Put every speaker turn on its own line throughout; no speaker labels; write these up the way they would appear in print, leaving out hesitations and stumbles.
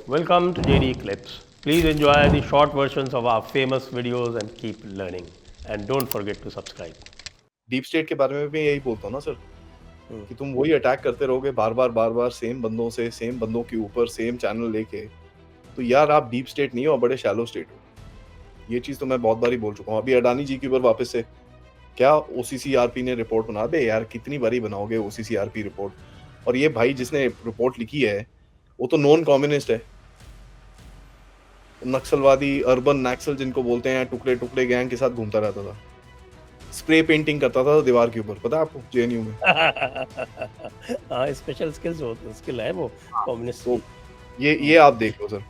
welcome to JD Clips. Please enjoy the short versions of our famous videos and keep learning. And don't forget to subscribe.
Deep state के बारे में भी यही बोलता हूँ ना सर, कि तुम वही अटैक करते रहोगे बार बार सेम बंदों से, सेम बंदों के ऊपर सेम चैनल लेके, तो यार आप डीप स्टेट नहीं हो, आप बड़े शैलो स्टेट हो। ये चीज तो मैं बहुत बारी बोल चुका हूँ। अभी अडानी जी के ऊपर वापस से क्या ओसीसीआरपी ने रिपोर्ट बना दे यार, कितनी बारी बनाओगे ओसीसीआरपी रिपोर्ट। और ये भाई जिसने रिपोर्ट लिखी है वो तो नॉन कम्युनिस्ट है, नक्सलवादी, अर्बन नक्सल जिनको बोलते हैं, टुकड़े टुकड़े गैंग के साथ घूमता रहता था, स्प्रे पेंटिंग करता था दीवार के ऊपर, पता है आपको, जेएनयू में।
हाँ, स्पेशल स्किल है वो कम्युनिस्ट।
तो ये आप देख लो सर।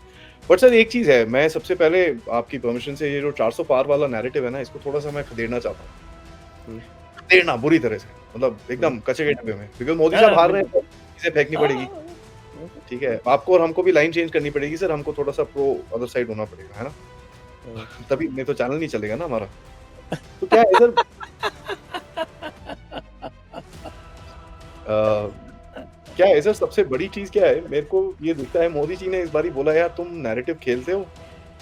बट सर एक चीज है, मैं सबसे पहले आपकी परमिशन से ये जो 400 पार वाला नैरेटिव है ना, इसको थोड़ा सा मैं खदेड़ना चाहता हूँ। खदेड़ना बुरी तरह से, मतलब एकदम कच्चे के डब्बे में, बिकॉज मोदी साहब हार रहे हैं, इसे फेंकनी पड़ेगी। ठीक है, आपको और हमको भी लाइन चेंज करनी पड़ेगी सर, हमको थोड़ा सा प्रो अदर साइड होना पड़ेगा, है ना? तभी नहीं तो चैनल नहीं चलेगा ना हमारा। तो क्या है सर, क्या है सर, सबसे बड़ी चीज क्या है, मेरे को ये दिखता है मोदी जी ने इस बारी बोला यार तुम नैरेटिव खेलते हो,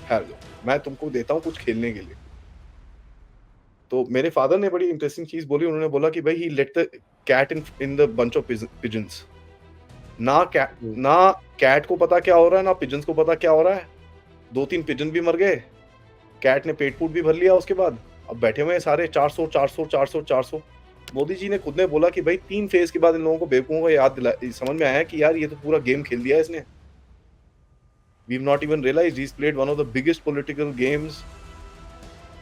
हार जाओ, मैं तुमको देता हूँ कुछ खेलने के लिए। तो मेरे फादर ने बड़ी इंटरेस्टिंग चीज बोली, उन्होंने बोला कि भाई he let the cat in the bunch of pigeons. ना कैट को पता क्या हो रहा है, ना पिजन्स को पता क्या हो रहा है। 2-3 पिजन भी मर गए, कैट ने पेट पूट भी भर लिया उसके बाद। अब बैठे हुए हैं सारे 400 400 400 400। मोदी जी ने खुद ने बोला कि भाई 3 फेज के बाद इन लोगों को बेवकूफों को याद समझ में आया कि यार ये तो पूरा गेम खेल दिया है इसने। We have not even realised he has played one of the biggest political games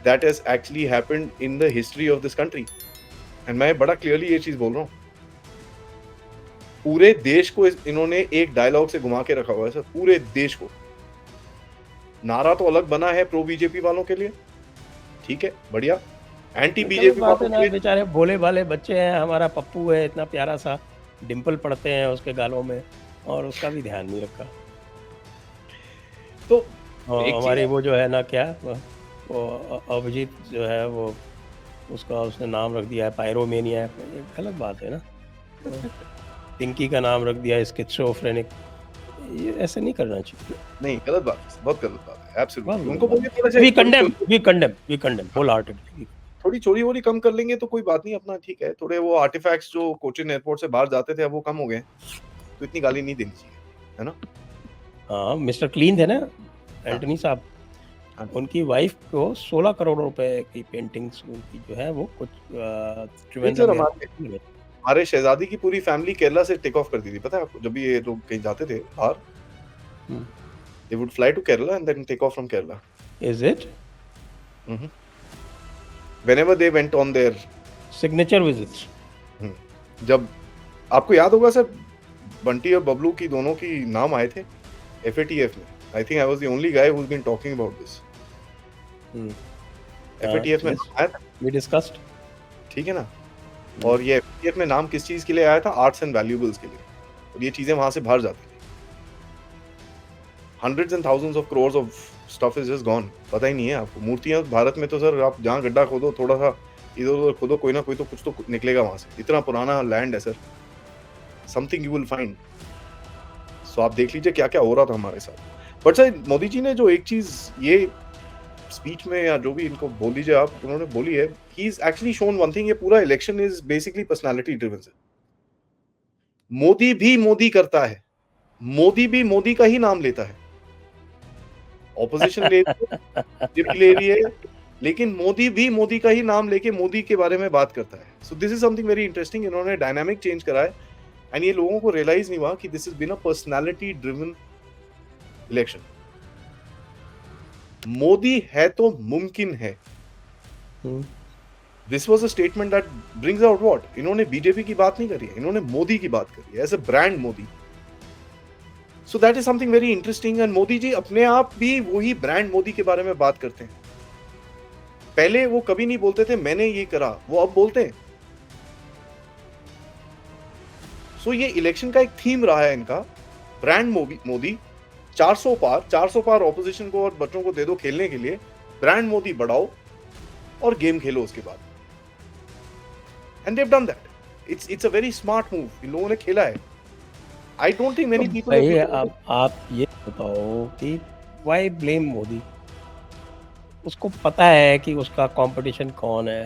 that has actually happened in the history of this country. And मैं बड़ा क्लियरली ये चीज बोल रहा हूँ, पूरे देश को इन्होंने एक डायलॉग से घुमा के रखा हुआ है सर, पूरे देश को। नारा तो अलग बना है प्रो बीजेपी वालों के लिए, ठीक है, बढ़िया, एंटी बीजेपी वालों के लिए
बेचारे भोले भाले बच्चे हैं। हमारा पप्पू है इतना प्यारा सा, डिंपल पड़ते हैं उसके गालों में, और उसका भी ध्यान नहीं रखा।
तो
हमारी वो जो है ना, क्या वो अभिजीत जो है, वो उसका उसने नाम रख दिया है पायरोमेनिया। ये गलत बात है ना। पिंकी का नाम रख दिया स्किज़ोफ्रेनिक। ये ऐसे नहीं करना चाहिए।
नहीं, गलत बात है, बहुत गलत बात है, एब्सोल्युटली। उनको
बोलिए थोड़ा सा, वी कंडेम होल हार्टेडली।
थोड़ी चोरी वोरी कम कर लेंगे तो कोई बात नहीं, अपना ठीक है। थोड़े वो आर्टिफैक्ट्स जो कोचिन एयरपोर्ट से बाहर जाते थे अब वो कम हो गए, तो इतनी गाली नहीं देनी चाहिए, है ना?
हाँ, मिस्टर क्लीन थे ना एंटनी साहब, उनकी वाइफ को 16 करोड़ रुपए की पेंटिंग्स उनकी जो है वो कुछ
हमारे शहजादी की पूरी फैमिली केरला से टेक ऑफ कर दी थी, पता है आपको? जब भी ये लोग कहीं जाते थे बाहर, they would fly to Kerala and then take off from Kerala.
Is it?
Whenever they went on their
signature visits.
जब आपको याद होगा सर, बंटी और बबलू की दोनों की नाम आए थे FATF में। I think I was the only guy who's been talking about this. FATF में आया था,
we discussed,
ठीक है ना? और ये FATF में नाम किस चीज के लिए आया था? आर्ट्स एंड वैल्यूएबल्स के लिए। और ये चीजें वहां से बाहर जाती थी। Hundreds and thousands of crores of stuff is just gone. पता ही नहीं है आपको। मूर्तियां भारत में तो सर आप जहाँ गड्ढा खोदो, थोड़ा सा इधर उधर खोदो, कोई ना कोई तो कुछ तो निकलेगा वहां से। इतना पुराना लैंड है sir, something you will find. So आप देख लीजिए क्या क्या हो रहा था हमारे साथ। बट सर मोदी जी ने जो एक चीज ये स्पीच में या जो भी इनको बोल लीजिए आप, उन्होंने बोली है, he is actually shown one thing, ये पूरा election is basically personality driven sir. Modi भी मोदी करता है, मोदी भी मोदी का ही नाम लेता है, ऑपोजिशन ले रही है, लेकिन मोदी भी मोदी का ही नाम लेके मोदी के बारे में बात करता है। So this is something very interesting. इन्होंने डायनामिक चेंज करा है एंड ये लोगों को रियलाइज नहीं हुआ कि this is been a personality driven election. Modi है तो मुमकिन है, this was a statement that brings out what. इन्होंने बीजेपी की बात नहीं करी है, इन्होंने मोदी की बात करी है as a brand Modi. So that is something very interesting and Modi ji अपने आप भी वही ब्रांड मोदी के बारे में बात करते हैं। पहले वो कभी नहीं बोलते थे मैंने ये करा, वो अब बोलते हैं। So ये इलेक्शन का एक थीम रहा है इनका, ब्रांड मोदी। 400 पार ऑपोजिशन को और बच्चों को दे दो खेलने के लिए, ब्रांड मोदी बढ़ाओ और गेम खेलो उसके बाद। And they have done that. It's a very smart move, इन लोगों ने खेला है। I don't think
too
many people have
भाई
लुक्ड एट इट।
आप ये बताओ कि व्हाई ब्लेम मोदी? उसको पता है कि उसका कॉम्पिटिशन कौन है।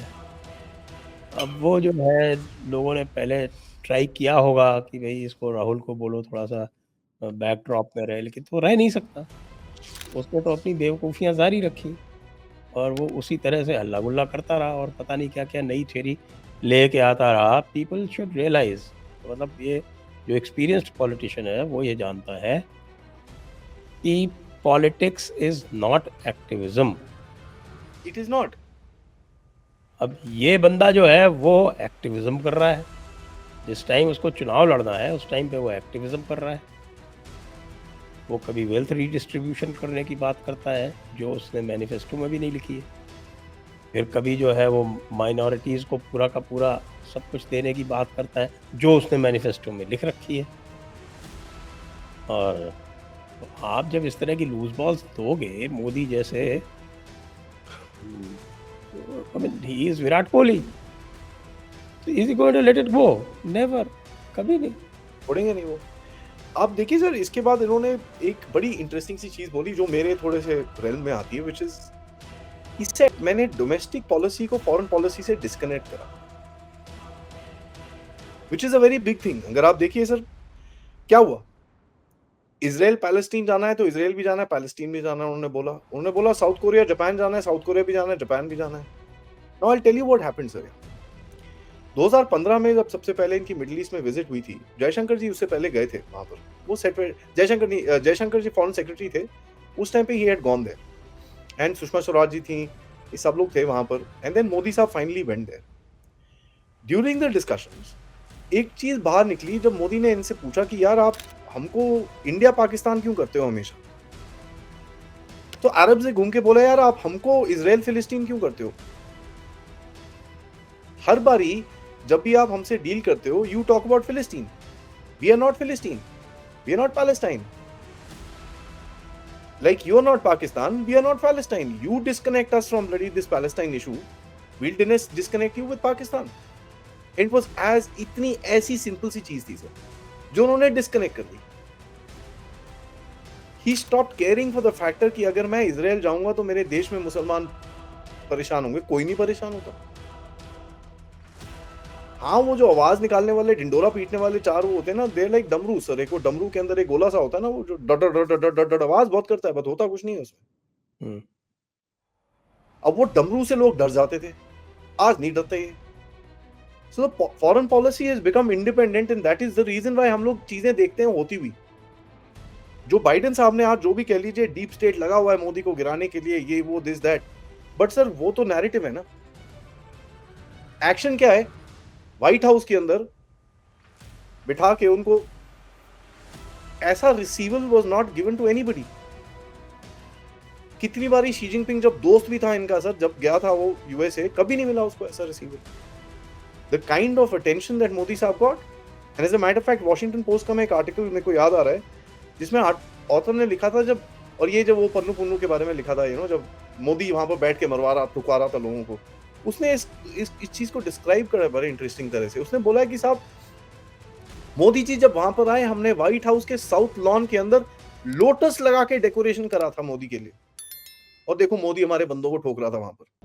अब वो जो है लोगों ने पहले ट्राई किया होगा कि भई इसको राहुल को बोलो थोड़ा-सा बैकड्रॉप में रहे, लेकिन तो वो रह नहीं सकता। उसने तो अपनी बेवकूफ़ियाँ जारी रखी और वो उसी तरह से हल्ला-गुल्ला करता रहा और पता नहीं क्या-क्या नई थ्योरी लेके आता रहा। पीपल शुड रियलाइज़, मतलब ये जो एक्सपीरियंस्ड पॉलिटिशियन है वो ये जानता है कि politics is not activism.
It is not.
अब ये बंदा जो है वो एक्टिविज़्म कर रहा है। जिस टाइम उसको चुनाव लड़ना है उस टाइम पे वो एक्टिविज़्म कर रहा है। वो कभी वेल्थ रीडिस्ट्रीब्यूशन करने की बात करता है, जो उसने मैनिफेस्टो में भी नहीं लिखी है। फिर कभी जो है वो माइनॉरिटीज़ को पूरा का पूरा सब कुछ देने की बात करता है, जो उसने मैनिफेस्टो में लिख रखी है। और तो आप जब इस तरह की लूज़ बॉल्स दोगे मोदी जैसे, I mean he is Virat Kohli, तो is he going to let it go? Never, कभी नहीं।
छोड़ेंगे नहीं वो। आप देखिए सर, इसके बाद इन्होंने एक बड़ी इंटरेस्टिंग सी चीज़ बोली जो मेरे थोड़े से रेल्म में आती है, व्हिच इज़ इससे मैंने डोमेस्टिक पॉलिसी को फॉरेन पॉलिसी से डिस्कनेक्ट करा, which is a very big thing. अगर आप देखिए सर, क्या हुआ? इज़राइल पैलेस्टीन जाना है तो इज़राइल भी जाना है, पैलेस्टीन भी जाना है, उन्होंने बोला साउथ कोरिया जापान जाना है, साउथ कोरिया भी जाना है, जापान भी जाना है। Now I will tell you what happened sir. 2015 में जब सबसे पहले इनकी मिडल ईस्ट में विजिट हुई थी, जयशंकर जी उससे पहले गए थे वहां पर। वो सेट जयशंकर नहीं, जयशंकर जी फॉरेन सेक्रेटरी थे उस टाइम पे। He had gone there and Sushma Swaraj ji थी, ये सब लोग थे वहां पर। एंड देन मोदी साहब finally went there. During the discussions एक चीज बाहर निकली जब मोदी ने इनसे पूछा कि यार आप हमको इंडिया पाकिस्तान क्यों करते हो हमेशा। तो अरब से घूम के बोला यार आप हमको इजराइल फिलिस्तीन क्यों करते हो। हर बारी जब भी आप हमसे डील करते हो यू टॉक अबाउट फिलिस्तीन। वी आर नॉट फिलिस्तीन, we are not Palestine. Like you are not Pakistan, we are not Palestine. You disconnect us from bloody this Palestine issue, we'll disconnect you with Pakistan. It was as इतनी ऐसी simple सी चीज थी sir, जो उन्होंने disconnect कर दी। He stopped caring for the factor कि अगर मैं इजराइल जाऊंगा तो मेरे देश में मुसलमान परेशान होंगे। कोई नहीं परेशान होता। हाँ, वो जो आवाज निकालने वाले, ढिंडोरा पीटने वाले चार वो होते हैं ना, दे लाइक डमरू सर। एक वो डमरू के अंदर एक गोला सा होता है ना, वो जो डड डड डड डड डड आवाज बहुत करता है, बट होता कुछ नहीं है उसमें।
हुँ।
अब वो डमरू से लोग डर जाते थे, आज नहीं डरते ये। So the foreign policy has become independent and that is the reason why हम लोग चीजें देखते हैं होती हुई। जो बाइडेन साहब ने आज जो भी कह लीजिए डीप स्टेट लगा हुआ है मोदी को गिराने के लिए, ये वो दिस दैट, बट सर वो तो नैरेटिव है ना। एक्शन क्या है? व्हाइट हाउस के अंदर बिठा के उनको ऐसा receival was not given to anybody. कितनी बारी शी जिनपिंग जब दोस्त भी था इनका सर, जब गया था वो यूएसए, कभी नहीं मिला उसको ऐसा receival. The kind of attention that Modi साहब got. And as a matter of fact Washington Post का मैं एक आर्टिकल मेरे को याद आ रहा है जिसमें ऑथर ने लिखा था जब, और ये जब वो पन्नू पुन्नू के बारे में लिखा था, जब मोदी वहां पर बैठ के मरवा रहा ठुकवा रहा था लोगों को, उसने इस चीज को डिस्क्राइब करा बड़े इंटरेस्टिंग तरह से। उसने बोला है कि साहब मोदी जी जब वहां पर आए, हमने व्हाइट हाउस के साउथ लॉन के अंदर लोटस लगा के डेकोरेशन करा था मोदी के लिए, और देखो मोदी हमारे बंदों को ठोक रहा था वहां पर।